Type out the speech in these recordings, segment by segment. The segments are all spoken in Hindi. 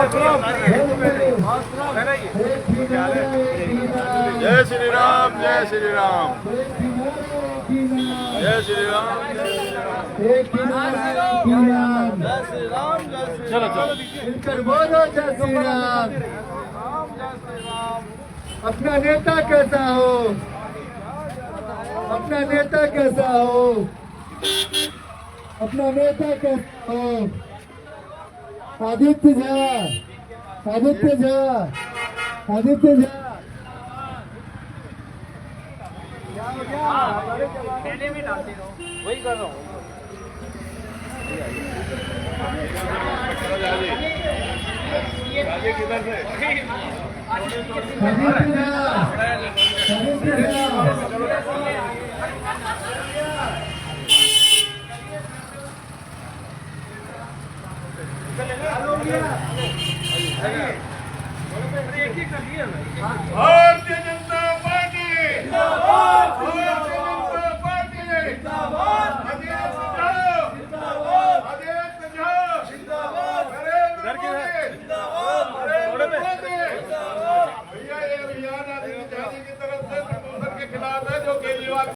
जय श्री राम, जय श्री राम, जय श्री राम, जय श्री राम, जय श्री राम, चलो चलो मिलकर बोलो जय श्री राम। अपना नेता कैसा हो, अपना नेता कैसा हो, अपना नेता कैसा हो। आदित्य झा, आदित्य झा, आदित्य झा। वही कर रहा हूँ। किधर से? भारतीय जनता पार्टी जिंदाबाद, भारतीय जनता पार्टी जिंदाबाद, आदेश जाओ जिंदाबाद, आदेश जाओ जिंदाबाद, नरेंद्र मोदी जिंदाबाद, नरेंद्र मोदी जिंदाबाद। भैया ये अभियान आदित्य की तरफ से प्रमोशन के खिलाफ है जो केजरीवाल।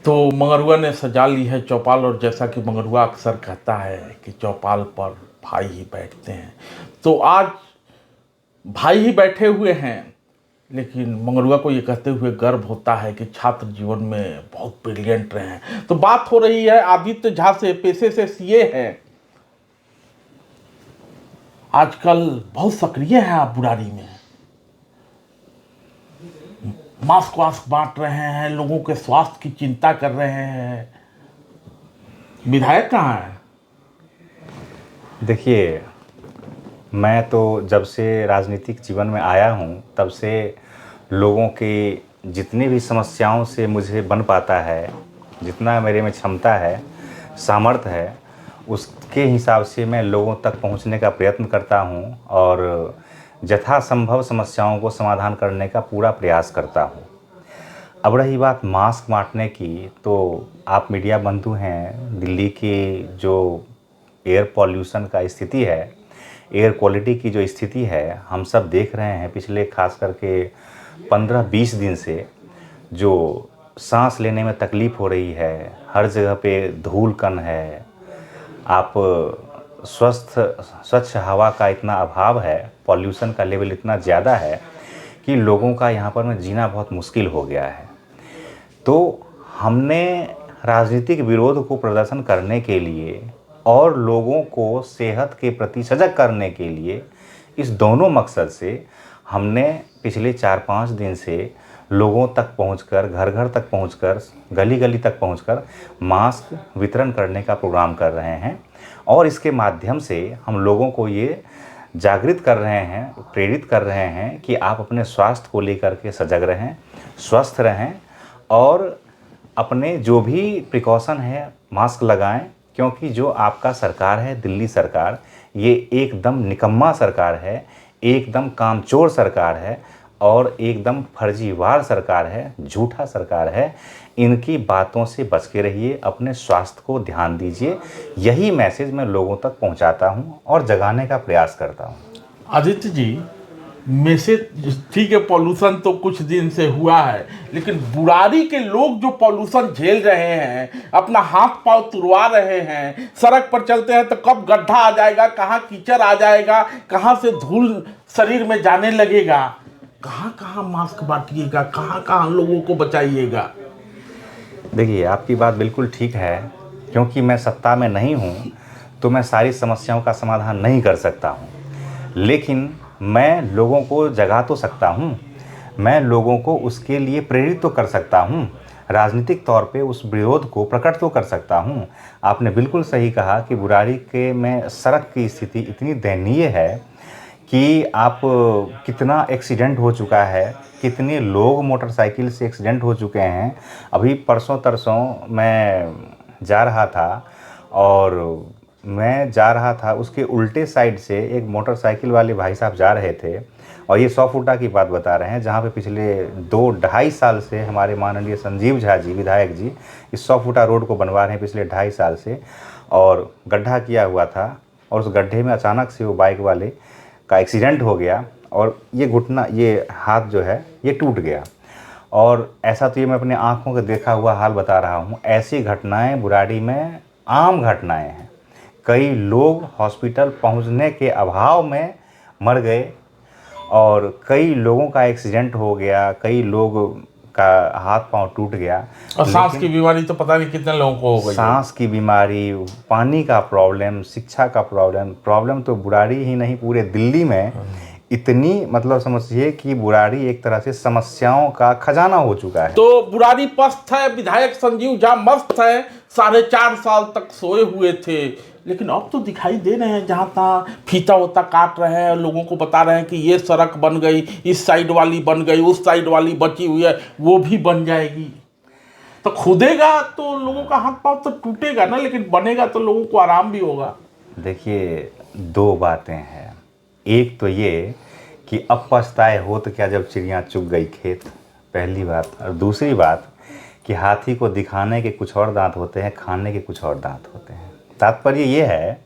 तो मंगरुआ ने सजा ली है चौपाल, और जैसा कि मंगरुआ अक्सर कहता है कि चौपाल पर भाई ही बैठते हैं, तो आज भाई ही बैठे हुए हैं। लेकिन मंगरुआ को ये कहते हुए गर्व होता है कि छात्र जीवन में बहुत ब्रिलियंट रहे हैं। तो बात हो रही है आदित्य झा से, पेशे से सीए हैं, आजकल बहुत सक्रिय हैं आप बुराड़ी में, मास्क वास्क बांट रहे हैं, लोगों के स्वास्थ्य की चिंता कर रहे हैं। विधायक कहाँ है? देखिए, मैं तो जब से राजनीतिक जीवन में आया हूँ तब से लोगों की जितनी भी समस्याओं से मुझे बन पाता है, जितना मेरे में क्षमता है, सामर्थ्य है, उसके हिसाब से मैं लोगों तक पहुँचने का प्रयत्न करता हूँ और यथासंभव समस्याओं को समाधान करने का पूरा प्रयास करता हूँ। अब रही बात मास्क बांटने की, तो आप मीडिया बंधु हैं, दिल्ली की जो एयर पॉल्यूशन का स्थिति है, एयर क्वालिटी की जो स्थिति है, हम सब देख रहे हैं। पिछले खास करके 15-20 दिन से जो सांस लेने में तकलीफ़ हो रही है, हर जगह पे धूल कण है, आप स्वच्छ हवा का इतना अभाव है, पॉल्यूशन का लेवल इतना ज़्यादा है कि लोगों का यहाँ पर में जीना बहुत मुश्किल हो गया है। तो हमने राजनीतिक विरोध को प्रदर्शन करने के लिए और लोगों को सेहत के प्रति सजग करने के लिए, इस दोनों मकसद से हमने पिछले 4-5 दिन से लोगों तक पहुंचकर, घर घर तक पहुंचकर, गली गली तक पहुंचकर मास्क वितरण करने का प्रोग्राम कर रहे हैं। और इसके माध्यम से हम लोगों को ये जागृत कर रहे हैं, प्रेरित कर रहे हैं कि आप अपने स्वास्थ्य को लेकर के सजग रहें, स्वस्थ रहें और अपने जो भी प्रिकॉशन है मास्क लगाएं। क्योंकि जो आपका सरकार है, दिल्ली सरकार, ये एकदम निकम्मा सरकार है, एकदम कामचोर सरकार है और एकदम फर्जीवार सरकार है, झूठा सरकार है। इनकी बातों से बच के रहिए, अपने स्वास्थ्य को ध्यान दीजिए। यही मैसेज मैं लोगों तक पहुंचाता हूं और जगाने का प्रयास करता हूं। आदित्य जी, मैसेज ठीक है, पॉल्यूशन तो कुछ दिन से हुआ है, लेकिन बुराड़ी के लोग जो पॉल्यूशन झेल रहे हैं, अपना हाथ पांव तुड़वा रहे हैं, सड़क पर चलते हैं तो कब गड्ढा आ जाएगा, कहाँ कीचड़ आ जाएगा, कहाँ से धूल शरीर में जाने लगेगा, कहाँ कहाँ मास्क बांटिएगा, कहाँ कहाँ लोगों को बचाइएगा। देखिए, आपकी बात बिल्कुल ठीक है। क्योंकि मैं सत्ता में नहीं हूँ तो मैं सारी समस्याओं का समाधान नहीं कर सकता हूँ, लेकिन मैं लोगों को जगा तो सकता हूँ, मैं लोगों को उसके लिए प्रेरित तो कर सकता हूँ, राजनीतिक तौर पे उस विरोध को प्रकट तो कर सकता हूँ। आपने बिल्कुल सही कहा कि बुराड़ी के में सड़क की स्थिति इतनी दयनीय है कि आप कितना एक्सीडेंट हो चुका है, कितने लोग मोटरसाइकिल से एक्सीडेंट हो चुके हैं। अभी परसों तरसों मैं जा रहा था और उसके उल्टे साइड से एक मोटरसाइकिल वाले भाई साहब जा रहे थे, और ये 100 फुटा की बात बता रहे हैं, जहाँ पे पिछले 2-2.5 साल से हमारे माननीय संजीव झा जी, विधायक जी, इस 100 फुटा रोड को बनवा रहे हैं पिछले 2.5 साल से, और गड्ढा किया हुआ था। और उस गड्ढे में अचानक से वो बाइक वाले का एक्सीडेंट हो गया और ये घुटना, ये हाथ जो है ये टूट गया। और ऐसा तो ये मैं अपने आँखों के देखा हुआ हाल बता रहा हूँ। ऐसी घटनाएं बुराड़ी में आम घटनाएं हैं। कई लोग हॉस्पिटल पहुँचने के अभाव में मर गए और कई लोगों का एक्सीडेंट हो गया, कई लोग का हाथ पांव टूट गया। और सांस की बीमारी तो पता नहीं कितने लोगों को हो गई। सांस की बीमारी, पानी का प्रॉब्लम, शिक्षा का प्रॉब्लम तो बुराड़ी ही नहीं पूरे दिल्ली में इतनी, मतलब समझिए कि बुराड़ी एक तरह से समस्याओं का खजाना हो चुका है। तो बुराड़ी पस्त है, विधायक संजीव झा मस्त है, 4.5 साल तक सोए हुए थे, लेकिन अब तो दिखाई दे रहे हैं जहाँ तहाँ फीता वोता काट रहे हैं, लोगों को बता रहे हैं कि ये सड़क बन गई, इस साइड वाली बन गई, उस साइड वाली बची हुई है, वो भी बन जाएगी। तो खुदेगा तो लोगों का हाथ पांव तो टूटेगा ना, लेकिन बनेगा तो लोगों को आराम भी होगा। देखिए, दो बातें हैं। एक तो ये कि अब पछताए हो तो क्या जब चिड़िया चुग गई खेत, पहली बात। और दूसरी बात कि हाथी को दिखाने के कुछ और दांत होते हैं, खाने के कुछ और दांत होते हैं। तात्पर्य ये है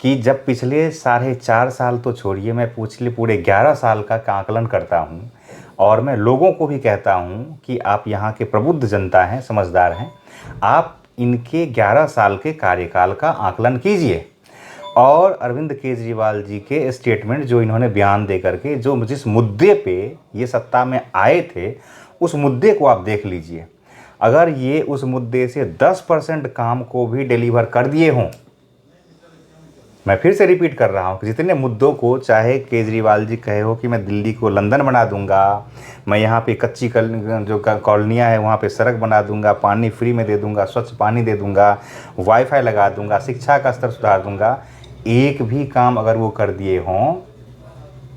कि जब पिछले 4.5 साल तो छोड़िए, मैं पिछले पूरे 11 साल का आकलन करता हूँ और मैं लोगों को भी कहता हूँ कि आप यहाँ के प्रबुद्ध जनता हैं, समझदार हैं, आप इनके 11 साल के कार्यकाल का आकलन कीजिए और अरविंद केजरीवाल जी के स्टेटमेंट जो इन्होंने बयान दे करके जो जिस मुद्दे पे ये सत्ता में आए थे उस मुद्दे को आप देख लीजिए। अगर ये उस मुद्दे से 10% काम को भी डिलीवर कर दिए हों, मैं फिर से रिपीट कर रहा हूँ कि जितने मुद्दों को, चाहे केजरीवाल जी कहे हो कि मैं दिल्ली को लंदन बना दूंगा, मैं यहाँ पे कच्ची जो कॉलोनियाँ है वहाँ पे सड़क बना दूंगा, पानी फ्री में दे दूंगा, स्वच्छ पानी दे दूंगा, वाईफाई लगा दूंगा, शिक्षा का स्तर सुधार दूंगा, एक भी काम अगर वो कर दिए हों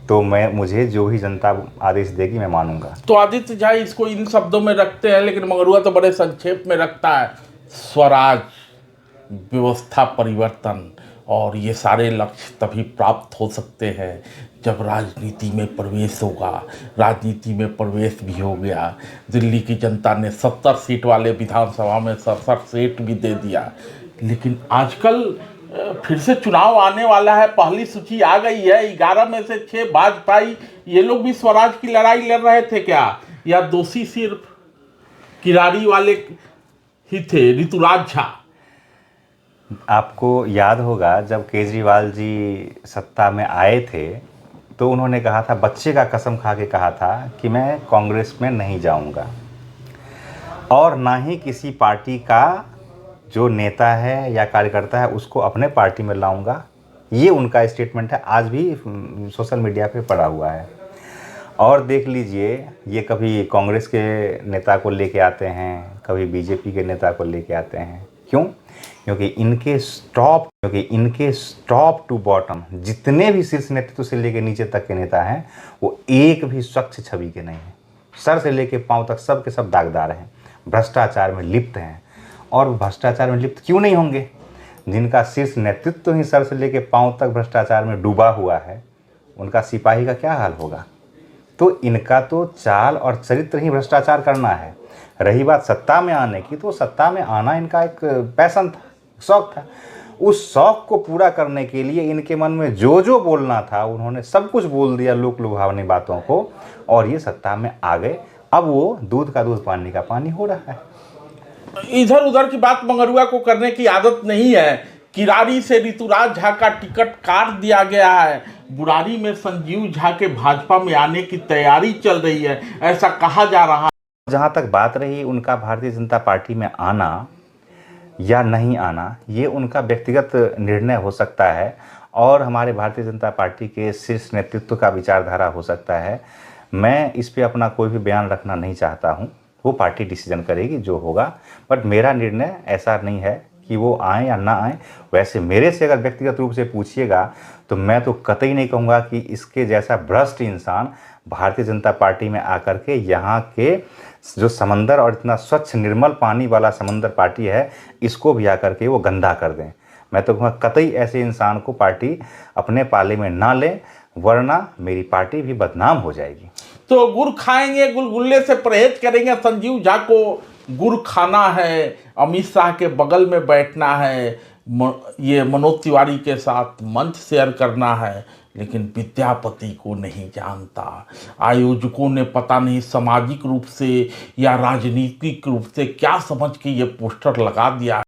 तो मुझे जो भी जनता आदेश देगी मैं मानूंगा। तो आदित्य झा इसको इन शब्दों में रखते हैं, लेकिन मगरुआ तो बड़े संक्षेप में रखता है, स्वराज, व्यवस्था परिवर्तन, और ये सारे लक्ष्य तभी प्राप्त हो सकते हैं जब राजनीति में प्रवेश होगा। राजनीति में प्रवेश भी हो गया। दिल्ली की जनता ने 70 सीट वाले विधानसभा में 67 सीट भी दे दिया, लेकिन आजकल फिर से चुनाव आने वाला है, पहली सूची आ गई है, 11 में से 6 भाजपाई, ये लोग भी स्वराज की लड़ाई लड़ रहे थे क्या, या दोषी सिर्फ किरारी वाले ही थे, ऋतुराज झा? आपको याद होगा जब केजरीवाल जी सत्ता में आए थे तो उन्होंने कहा था, बच्चे का कसम खा के कहा था कि मैं कांग्रेस में नहीं जाऊंगा और ना ही किसी पार्टी का जो नेता है या कार्यकर्ता है उसको अपने पार्टी में लाऊंगा। ये उनका स्टेटमेंट है, आज भी सोशल मीडिया पे पड़ा हुआ है। और देख लीजिए, ये कभी कांग्रेस के नेता को लेके आते हैं, कभी बीजेपी के नेता को लेके आते हैं। क्यों? क्योंकि इनके टॉप टू बॉटम जितने भी शीर्ष नेतृत्व से लेके नीचे तक के नेता हैं वो एक भी स्वच्छ छवि के नहीं हैं। सर से लेके पांव तक सब के सब दागदार हैं, भ्रष्टाचार में लिप्त हैं। और भ्रष्टाचार में लिप्त क्यों नहीं होंगे? जिनका शीर्ष नेतृत्व ही सर से लेके पांव तक भ्रष्टाचार में डूबा हुआ है, उनका सिपाही का क्या हाल होगा? तो इनका तो चाल और चरित्र ही भ्रष्टाचार करना है। रही बात सत्ता में आने की, तो सत्ता में आना इनका एक पैशन था, शौक था। उस शौक को पूरा करने के लिए इनके मन में जो जो बोलना था उन्होंने सब कुछ बोल दिया, लोक लुभावनी बातों को, और ये सत्ता में आ गए। अब वो दूध का दूध पानी का पानी हो रहा है। इधर उधर की बात मंगरुआ को करने की आदत नहीं है। किरारी से ऋतुराज झा का टिकट काट दिया गया है। बुराड़ी में संजीव झा के भाजपा में आने की तैयारी चल रही है, ऐसा कहा जा रहा है। जहाँ तक बात रही उनका भारतीय जनता पार्टी में आना या नहीं आना, ये उनका व्यक्तिगत निर्णय हो सकता है और हमारे भारतीय जनता पार्टी के शीर्ष नेतृत्व का विचारधारा हो सकता है। मैं इस पे अपना कोई भी बयान रखना नहीं चाहता हूँ, वो पार्टी डिसीजन करेगी जो होगा। बट मेरा निर्णय ऐसा नहीं है कि वो आए या ना आए। वैसे मेरे से अगर व्यक्तिगत रूप से पूछिएगा तो मैं तो कतई नहीं कहूँगा कि इसके जैसा भ्रष्ट इंसान भारतीय जनता पार्टी में आकर के यहाँ के जो समंदर और इतना स्वच्छ निर्मल पानी वाला समंदर पार्टी है, इसको भी आकर के वो गंदा कर दें। मैं तो कहूँगा कतई ऐसे इंसान को पार्टी अपने पाले में ना ले, वरना मेरी पार्टी भी बदनाम हो जाएगी। तो गुड़ खाएंगे, गुलगुल्ले से परहेज करेंगे। संजीव झा को गुड़ खाना है, अमित शाह के बगल में बैठना है, ये मनोज तिवारी के साथ मंच शेयर करना है, लेकिन विद्यापति को नहीं जानता। आयोजकों ने पता नहीं सामाजिक रूप से या राजनीतिक रूप से क्या समझ के ये पोस्टर लगा दिया